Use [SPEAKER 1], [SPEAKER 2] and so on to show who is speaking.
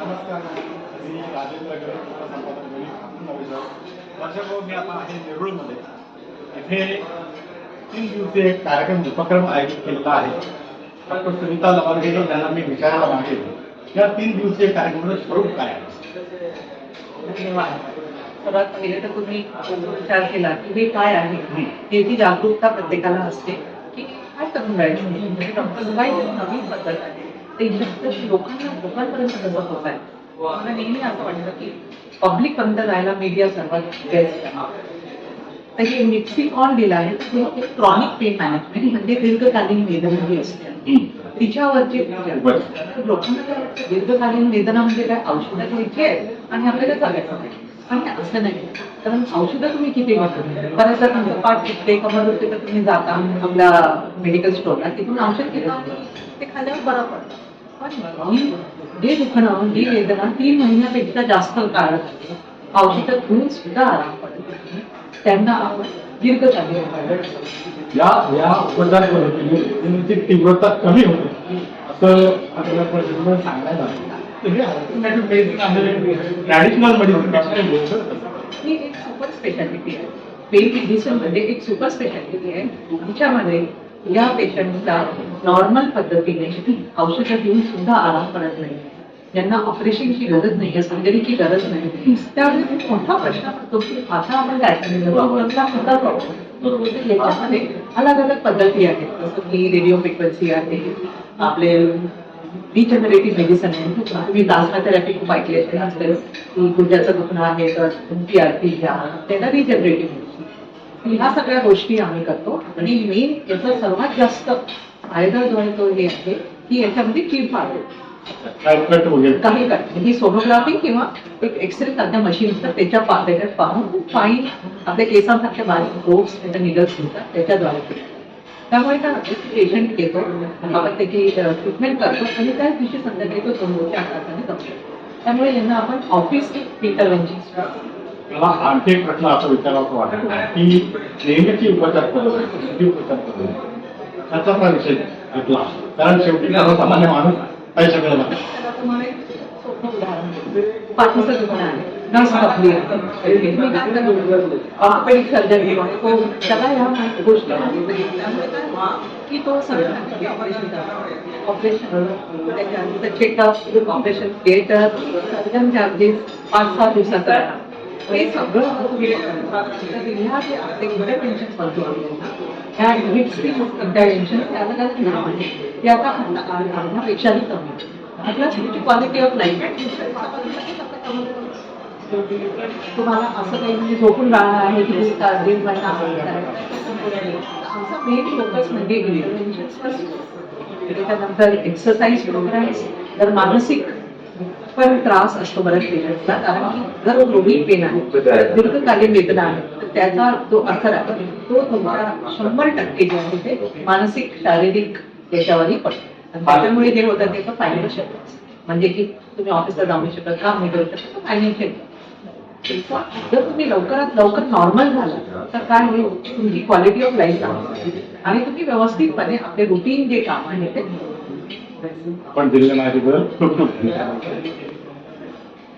[SPEAKER 1] नमस्कार, मी राजेंद्र गरे, संपादक गणित वर्षापूर्वी मी आता आहे नेरूळमध्ये. इथे 3 दिवसीय एक कार्यक्रम उपक्रम आयोजित केलेला आहे. डॉक्टर सुनीता लवारगेकर यांना मी विचारायला मागेल, या 3 दिवसीय कार्यक्रमाचं स्वरूप काय आहे?
[SPEAKER 2] धन्यवाद. सर्वात पहिले तर तुम्ही विचार केला की हे काय आहे, याची जागरूकता प्रत्येकाला असते की काय करून राहायचं. डॉक्टर नवीन पद्धत आहे ते लोकांपर्यंत कसं होत आहे. मला नेहमी असं वाटतं की पब्लिक पर्यंत जायला मीडिया सर्वात बेस्ट आहे. तर हे मिक्सिंग ऑन दिलं आहे ते क्रॉनिक पेन मॅनेजमेंट म्हणजे दीर्घकालीन वेदना जी असते तिच्यावरचे लोकांना काय वाटतं दीर्घकालीन वेदना म्हणजे काय, औषधं घ्यायची आहे आणि आपल्याला चालायचं नाही. आणि असं नाही, कारण औषधं तुम्ही किती घेता. बऱ्याचदा तुमचं पाठ दुखते, कमर दुखते तर तुम्ही जाता आपल्या मेडिकल स्टोरला, तिथून औषध घेता, ते खाल्ल्यावर बरं पडतं. पण जे दुखणं जी वेदना 3 महिन्यापेक्षा जास्त काळ औषधं घेऊन सुद्धा आराम पडत नाही, त्यांना आपण दीर्घकालीन
[SPEAKER 1] या उपचार पद्धतीने तीव्रता कमी होते असं आपल्याला सांगण्यात आलं. ट्रॅडिशनल मेडिसिन
[SPEAKER 2] ही एक सुपर स्पेशालिटी आहे. पेन मेडिसिन मध्ये एक सुपर स्पेशालिटी आहे. तिच्यामध्ये या पेशंटला नॉर्मल पद्धतीने औषधं देऊन सुद्धा आराम पडत नाही, ज्यांना ऑपरेशनची गरज नाही आहे, सर्जरीची गरज नाही, त्यावेळी खूप मोठा प्रश्न पडतो की आता आपण काय याच्यामध्ये अलग अलग पद्धती आहेत. जसं की रेडिओ फ्रिक्वेन्सी आहे, आपले रिजनरेटिव्ह मेडिसिन आहे. तुम्ही प्लाझ्मा थेरपी खूप ऐकले असेल की गुडघ्याचं दुखणं आहे तर PRP घ्या, त्याला रिजनरेटिव्ह मेडिसिन. ह्या सगळ्या गोष्टी आम्ही करतो. आणि मेन याचा सर्वात जास्त फायदा जो आहे तो हे आहे की याच्यामध्ये चीप आहे काही काय ही सोनोग्राफी किंवा एक एक्सरे सारख्या मशीन असतात त्याच्यात पाहून फाईन आपल्या केसांसारख्या बारीक रोग्स त्याच्या निगल्स होतात त्याच्याद्वारे. त्यामुळे काय होतं पेशंट येतो, आपण त्याची ट्रीटमेंट करतो आणि त्याच दिवशी संध्याकाळी तो 2 ते 8 तासांनी जमतो. त्यामुळे यांना आपण ऑफिस इंटरव्हेन्शन.
[SPEAKER 1] मला आणखी एक प्रश्न असा विचारायचा वाटत की नेहमीची उपचार पद्धती त्याचा काय विषय घेतला, कारण शेवटी सामान्य माणूस काही सगळं लागतं.
[SPEAKER 2] त्याला तुम्हाला एक सोपं उदाहरण देतो. पाठीचं दुखणं आहे, नस कापली आहे, मी काय करतो ऑर्थोपेडिक सर्जरी तो त्याला ह्या गोष्टी त्यामुळे काय की तो सगळं ऑपरेशन त्याच्यानंतर checkup, operation theatre, surgeon charges 5-6 दिवसाचा हे सगळं ह्या जे आपले इंटरव्हेन्शन करतो ह्या इंटरव्हेन्शन अलग अलग नाव आहे ते आता अर्ध्यापेक्षाही कमी आपल्या क्वालिटी ऑफ लाईफ. तुम्हाला असं काही म्हणजे झोपून राहणार आहे की 1.5 महिना आमचा मेन फोकस म्हणजे त्याच्यानंतर एक्सरसाइज प्रोग्राम्स. तर मानसिक पण त्रास असतो बऱ्याच पेशंटला, कारण की जर क्रोनिक पेन आहे, दीर्घकालीन वेदना आहे, तर त्याचा जो असर आहे तो तुमच्या 100% जे आहे ते मानसिक शारीरिक याच्यावरही पडतो. त्याच्यामुळे जे होतं ते फायनान्शियल म्हणजे की तुम्ही ऑफिसला जाऊ नाही शकत, काम नाही करू शकत, फायनान्शियल. जर तुम्ही लवकरात लवकर नॉर्मल झाला तर काय होईल, तुमची क्वालिटी ऑफ लाईफ आणि तुम्ही व्यवस्थितपणे आपले रुटीन जे काम आहे ते
[SPEAKER 1] आपण दिलेल्या माहितीबद्दल खूप खूप धन्यवाद.